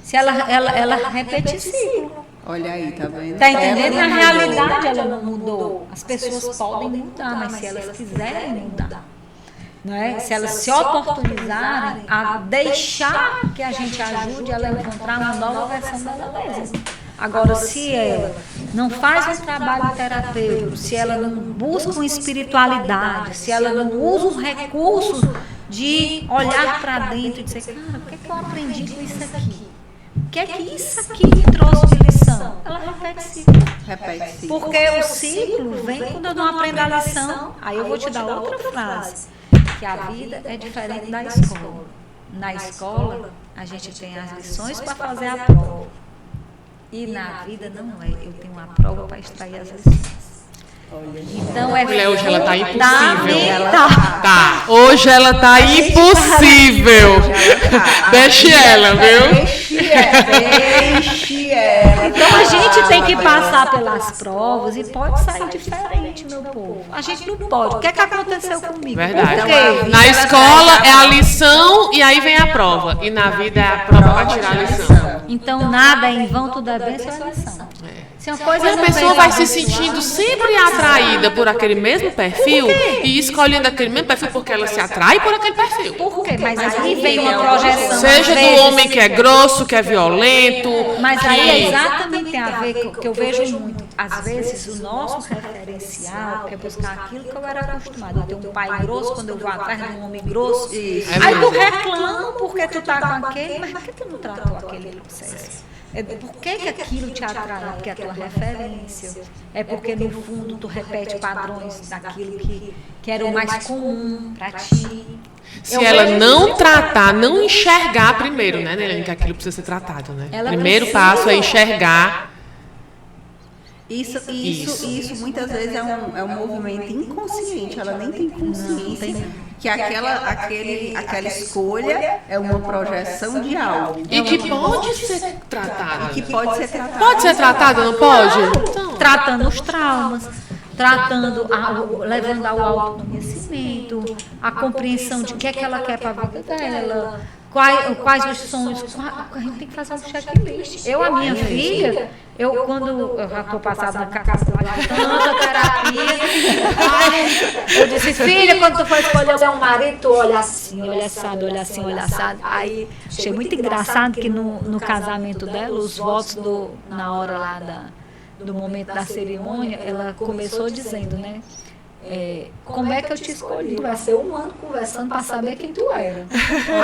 Se ela repete esse ciclo. Olha aí, tá vendo? Tá entendendo? Ela Na não mudou. realidade ela não mudou. As pessoas podem mudar, mas se elas quiserem mudar, né? Se elas se oportunizarem a deixar que a gente ajude ela a encontrar uma nova versão dela mesma. Agora, se ela não faz um trabalho terapêutico, se ela não busca uma espiritualidade, se ela não usa um recurso de olhar para dentro e dizer, cara, o que é que eu aprendi com isso aqui? O que é que isso aqui me trouxe de lição? Ela repete ciclo. Repete sim. Porque o ciclo vem quando eu não aprendo a lição. Aí eu vou te dar outra frase, que a vida é diferente da escola. Na escola, a gente tem as lições para fazer a prova. E na vida não é. Eu tenho uma prova para extrair as lições. Então é Mulher, hoje ela tá impossível. fundamental. Tá, hoje ela tá impossível. Deixe ela, viu? Deixe ela. Então a gente tem que passar pelas provas e pode sair diferente, meu povo. A gente não pode. O que é que aconteceu comigo? Verdade. Por quê? Na escola é a lição e aí vem a prova. E na vida é a prova para tirar a lição. Então nada é em vão, tudo é bênção, é lição. Se uma coisa E a não pessoa vem vai da se sentindo sempre atraída por aquele mesmo perfil e escolhendo aquele mesmo perfil porque ela se atrai por aquele perfil. Por quê? Mas aí vem uma projeção. Seja às do vezes, homem que é grosso, que é violento. Mas aí que- exatamente tem a ver com o que eu vejo muito. Às vezes o nosso referencial é buscar aquilo que eu era acostumado. Eu tenho um pai grosso, quando eu vou atrás de um homem grosso. Isso. É Aí tu mesmo. reclama porque tu tá com aquele, mas por que tu não tratou aquele processo? Por que aquilo te atrai? Porque é a tua referência. É porque, no fundo, tu repete padrões daquilo que era o mais comum para ti. Se ela não tratar, não enxergar primeiro, né, Neilane, que aquilo precisa ser tratado, né? Primeiro passo é enxergar. Isso muitas vezes é um movimento inconsciente, ela nem tem consciência que aquela escolha é uma projeção de algo. E que pode ser tratada. Pode ser tratada, não pode? Então, tratando os traumas, levando ao autoconhecimento, a compreensão de o que é que ela quer para a vida dela, quais os sonhos. A gente tem que fazer um checklist. A minha filha, quando eu já estou passada na casa de tanta terapia, eu disse, filha, quando tu for escolher um marido, tu olha assim, olha assado, olha assim, olha assado. Aí achei muito engraçado que no casamento dela, os votos na hora lá do momento da cerimônia, ela começou dizendo, né? Como é que eu te escolhi? Vai ser um ano conversando para saber quem tu era.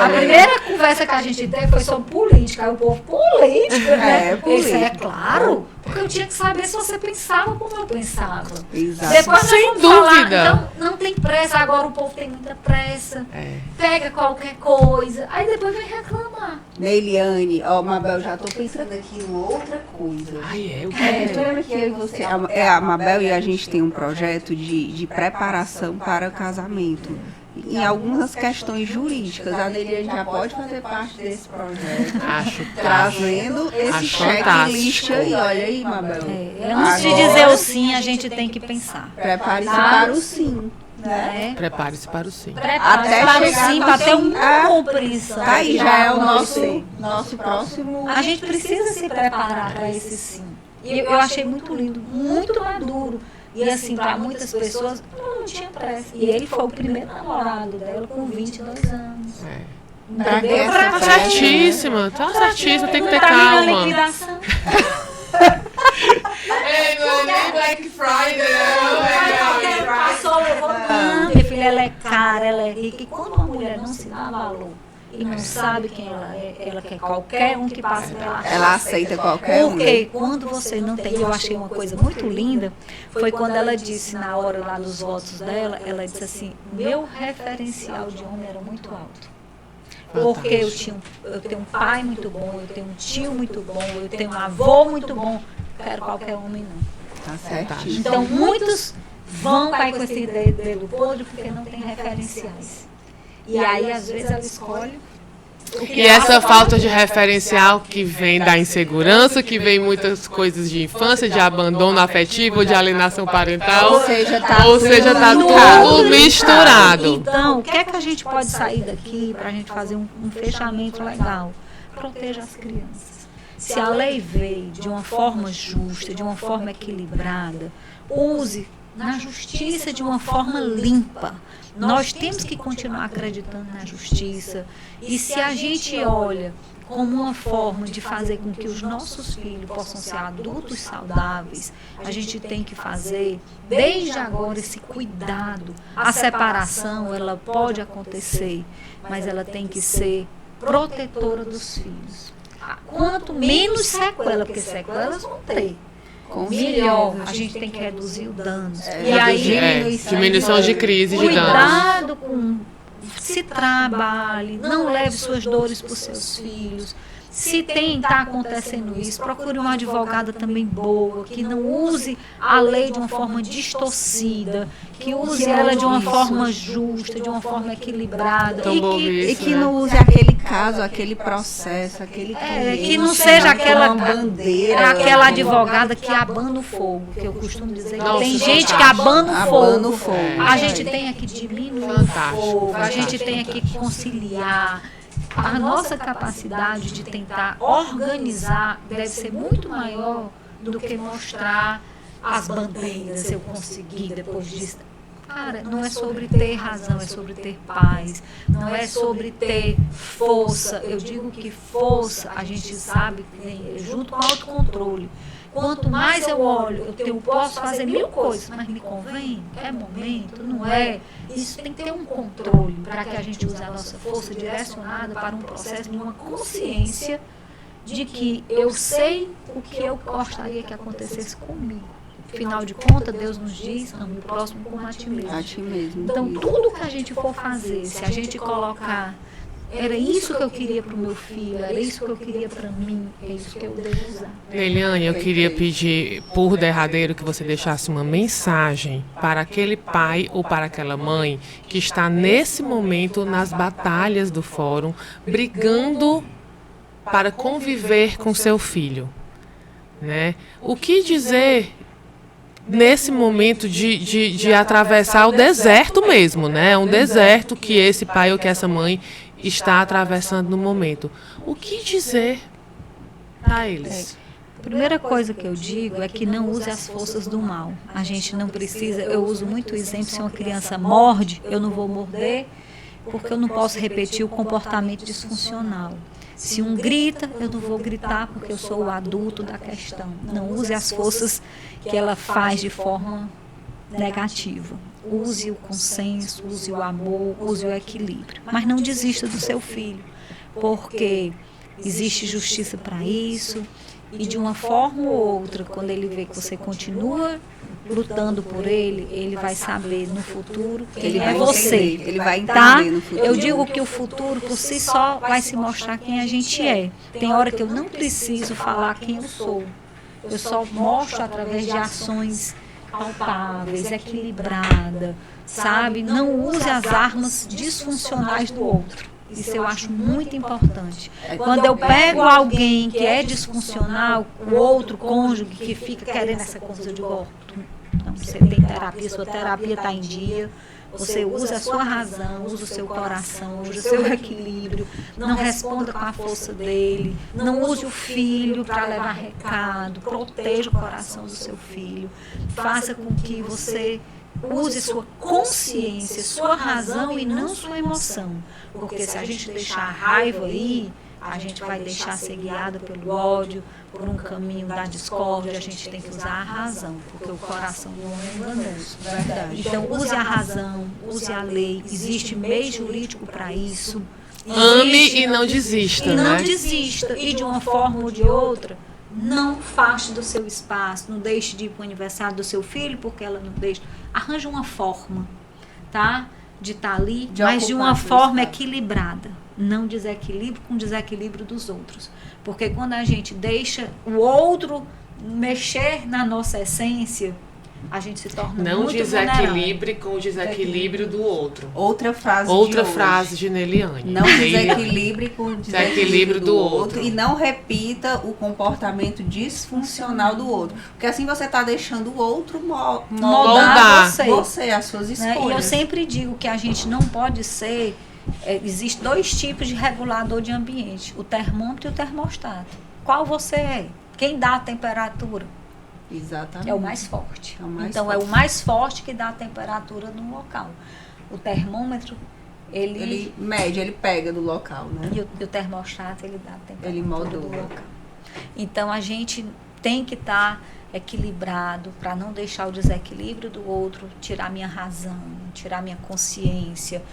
A primeira conversa que a gente teve foi sobre política. Aí o povo, política, né? Isso é claro, porque eu tinha que saber se você pensava como eu pensava. Exato. Depois sem dúvida. Então, não tem pressa, agora o povo tem muita pressa. Pega qualquer coisa, aí depois vem reclamar. Neiliane, Mabel, já estou pensando aqui em outra coisa. Tu lembra que eu e você, a Mabel e a gente tem um projeto de preparação para o casamento. Em algumas questões jurídicas, a Neiliane já pode fazer parte desse projeto. Trazendo esse checklist aí. Olha aí, Mabel. Antes de dizer o sim, a gente tem que pensar. Prepare-se para o sim. Né? Prepare-se para o sim. Até para o sim, para ter uma compreensão. Aí já é o nosso próximo. A gente precisa se preparar para esse sim. E eu achei muito lindo, muito maduro. E assim, para muitas pessoas, não tinha pressa. E ele foi o primeiro namorado dela com 22 anos. Tá certíssima, tem que ter calma. Liquidação. Não é nem Black Friday, Minha filha, ela é cara, ela é rica. E quando uma mulher não se dá valor e não sabe quem ela é, ela quer qualquer um que passe pela frente. Ela aceita qualquer um. Porque quando você não tem, eu achei uma coisa muito linda, foi quando ela disse na hora lá dos votos dela, ela disse assim, meu referencial de homem era muito alto. Porque eu tenho um pai muito bom, eu tenho um tio muito bom, eu tenho um avô muito bom, quero qualquer homem não. Tá certo. Então muitos vão cair com esse dedo podre porque não tem referenciais. E aí, às vezes, ela escolhe. E essa falta de referencial que vem da insegurança, que vem muitas coisas de infância, de abandono afetivo, ou de alienação parental, ou seja, tá tudo misturado. Então, o que é que a gente pode sair daqui para a gente fazer um fechamento legal? Proteja as crianças. Se a lei veio de uma forma justa, de uma forma equilibrada, use na justiça de uma forma limpa. Nós temos que continuar acreditando na justiça. E se a gente olha como uma forma de fazer com que os nossos filhos possam ser adultos saudáveis, a gente tem que fazer, desde agora, esse cuidado. A separação, ela pode acontecer, mas ela tem que ser protetora dos filhos. Quanto menos sequela, porque sequelas vão ter, melhor, a gente tem que reduzir o dano. E aí, diminuição de crise, de danos. Cuidado com, se trabalhe, não leve suas dores para os seus filhos. Se está acontecendo isso, procure uma advogada também boa, que não use a lei de uma forma distorcida, que use ela de uma forma justa, de uma forma equilibrada. E que não use aquele caso, aquele processo, aquele que não seja aquela advogada que abana o fogo, que eu costumo dizer. Tem gente que abana o fogo. A gente tem que diminuir o fogo, a gente tem que conciliar. A nossa capacidade de tentar organizar deve ser muito maior do que mostrar as bandeiras, eu consegui depois disso. Cara, não é sobre ter razão, é sobre ter paz. Não é sobre ter força. Eu digo que força, a gente sabe, junto com o autocontrole. Quanto mais eu olho, eu posso fazer 1000 coisas, mas me convém? É momento? Não é? Isso tem que ter um controle para que a gente use a nossa força direcionada para um processo de uma consciência de que eu sei o que eu gostaria que acontecesse comigo. Afinal de contas, Deus nos diz, ame o próximo como a ti mesmo. A ti mesmo. Então, tudo que a gente for fazer, se a gente colocar, era isso que eu queria para o meu filho, era isso que eu queria para mim, é isso que eu devo usar. Neiliane, eu queria pedir, por derradeiro, que você deixasse uma mensagem para aquele pai ou para aquela mãe que está nesse momento nas batalhas do fórum, brigando para conviver com seu filho, né? O que dizer nesse momento de atravessar o deserto mesmo, né? Um deserto que esse pai ou que essa mãe está atravessando no momento. O que dizer a eles? A primeira coisa que eu digo é que não use as forças do mal. A gente não precisa, eu uso muito o exemplo, se uma criança morde, eu não vou morder, porque eu não posso repetir o comportamento disfuncional. Se um grita, eu não vou gritar porque eu sou o adulto da questão. Não use as forças que ela faz de forma negativa. Use o consenso, use o amor, use o equilíbrio. Mas não desista do seu filho, porque existe justiça para isso. E de uma forma ou outra, quando ele vê que você continua lutando por ele, ele vai saber no futuro quem é você. Ele vai Tá? entender no futuro. Eu digo que o futuro por si só vai se mostrar quem a gente é. Tem hora que eu não preciso falar quem eu sou. Eu só mostro através de ações palpáveis, equilibrada, sabe? Não use as armas disfuncionais do outro. Isso eu acho muito importante. Quando eu pego alguém que é disfuncional, o outro cônjuge que fica querendo essa coisa, eu digo, ó, não, você tem terapia, sua terapia está em dia, você usa a sua razão, usa o seu coração, usa o seu equilíbrio, não responda com a força dele, não use o filho para levar recado, proteja o coração do seu filho, faça com que você use sua consciência, sua razão e não sua emoção. Porque se a gente deixar a raiva aí, a gente vai deixar ser guiado pelo ódio, por um caminho da discórdia, a gente tem que usar a razão, porque o coração do homem é enganoso. Verdade. Então, use a razão, use a lei, existe meio jurídico para isso. Ame e não desista, E não né? desista. E de uma forma ou de outra, não afaste do seu espaço, não deixe de ir para o aniversário do seu filho, porque ela não deixa. Arranje uma forma, tá? De estar ali, mas de uma forma equilibrada. Não desequilíbrio com desequilíbrio dos outros. Porque quando a gente deixa o outro mexer na nossa essência, a gente se torna Não muito desequilibre com o desequilíbrio do outro. Outra frase De Neiliane. Não desequilibre com o desequilíbrio do outro. E não repita o comportamento disfuncional do outro. Porque assim você está deixando o outro moldar você, as suas escolhas. E eu sempre digo que a gente não pode ser... Existem dois tipos de regulador de ambiente, o termômetro e o termostato. Qual você é? Quem dá a temperatura? Exatamente. É o mais forte. Então, é o mais forte que dá a temperatura no local. O termômetro, ele mede, ele pega do local, né? E o termostato, ele dá a temperatura Ele modula do local. Então, a gente tem que estar equilibrado para não deixar o desequilíbrio do outro tirar minha razão, tirar minha consciência.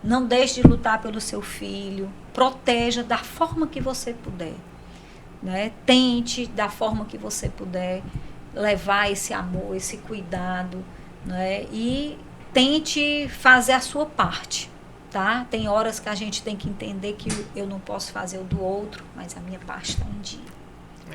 Não deixe de lutar pelo seu filho. Proteja da forma que você puder. Né? Tente, da forma que você puder, levar esse amor, esse cuidado, né? E tente fazer a sua parte, tá? Tem horas que a gente tem que entender que eu não posso fazer o do outro, mas a minha parte está em dia.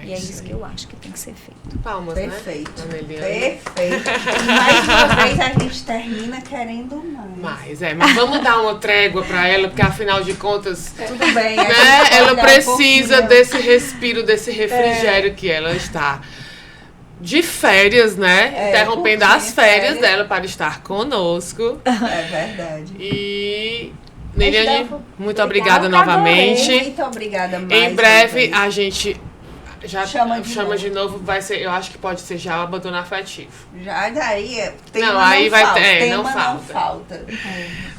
E é isso que eu acho que tem que ser feito. Palmas, Perfeito. Né? Perfeito. E mais uma vez a gente termina querendo mais. Mas vamos dar uma trégua para ela, porque afinal de contas, Tudo bem. né, ela precisa desse respiro, desse refrigério que ela está de férias, né? Interrompendo as férias dela para estar conosco. É verdade. E Neiliane, muito obrigada novamente. Muito obrigada mais. Em breve a gente já chama de novo, vai ser, eu acho que pode ser já o abandono afetivo. Já daí tem não, aí vai ter, não falta. falta.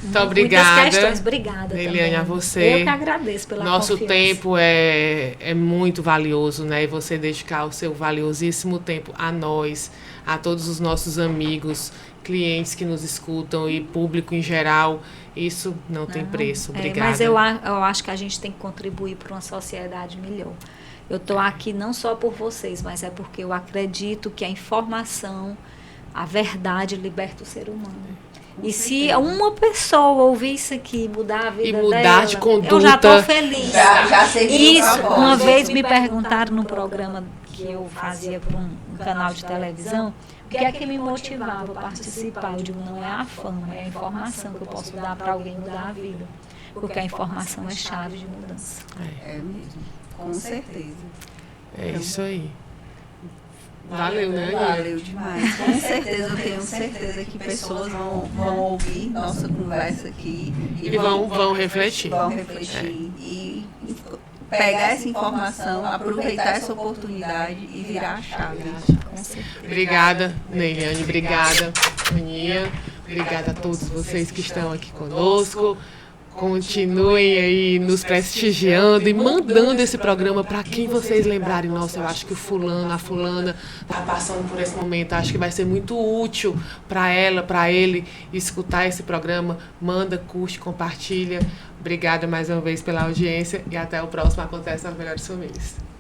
Muito obrigada. Muitas questões, obrigada Neiliane, também. a você. Eu que agradeço pela Nosso confiança. tempo é muito valioso, né? E você dedicar o seu valiosíssimo tempo a nós, a todos os nossos amigos, clientes que nos escutam e público em geral, isso não tem preço. Obrigada. Mas eu acho que a gente tem que contribuir para uma sociedade melhor. Eu estou aqui não só por vocês, mas é porque eu acredito que a informação, a verdade liberta o ser humano. E se uma pessoa ouvir isso aqui, mudar a vida e mudar dela, de conduta, eu já estou feliz. Já seguiu Isso, o propósito. uma vez me perguntaram no programa que eu fazia para um canal de televisão, o que é que me motivava a participar? Eu digo, não é a fama, é a informação que eu posso dar para alguém mudar a vida. Porque a informação é chave de mudança. É mesmo, com certeza. É isso aí. Valeu, né? Valeu demais. Com certeza, eu tenho certeza que pessoas vão ouvir nossa conversa aqui E vão refletir. Vão refletir e pegar essa informação, aproveitar essa oportunidade e virar a chave. Com certeza. Obrigada, Neiliane. Obrigada, Aninha. Obrigada a todos vocês que estão aqui conosco. Continuem aí nos prestigiando e mandando esse programa para quem vocês lembrarem. Nossa, eu acho que o fulano, a fulana está passando por esse momento. Acho que vai ser muito útil para ela, para ele escutar esse programa. Manda, curte, compartilha. Obrigada mais uma vez pela audiência e até o próximo Acontece nas Melhores Famílias.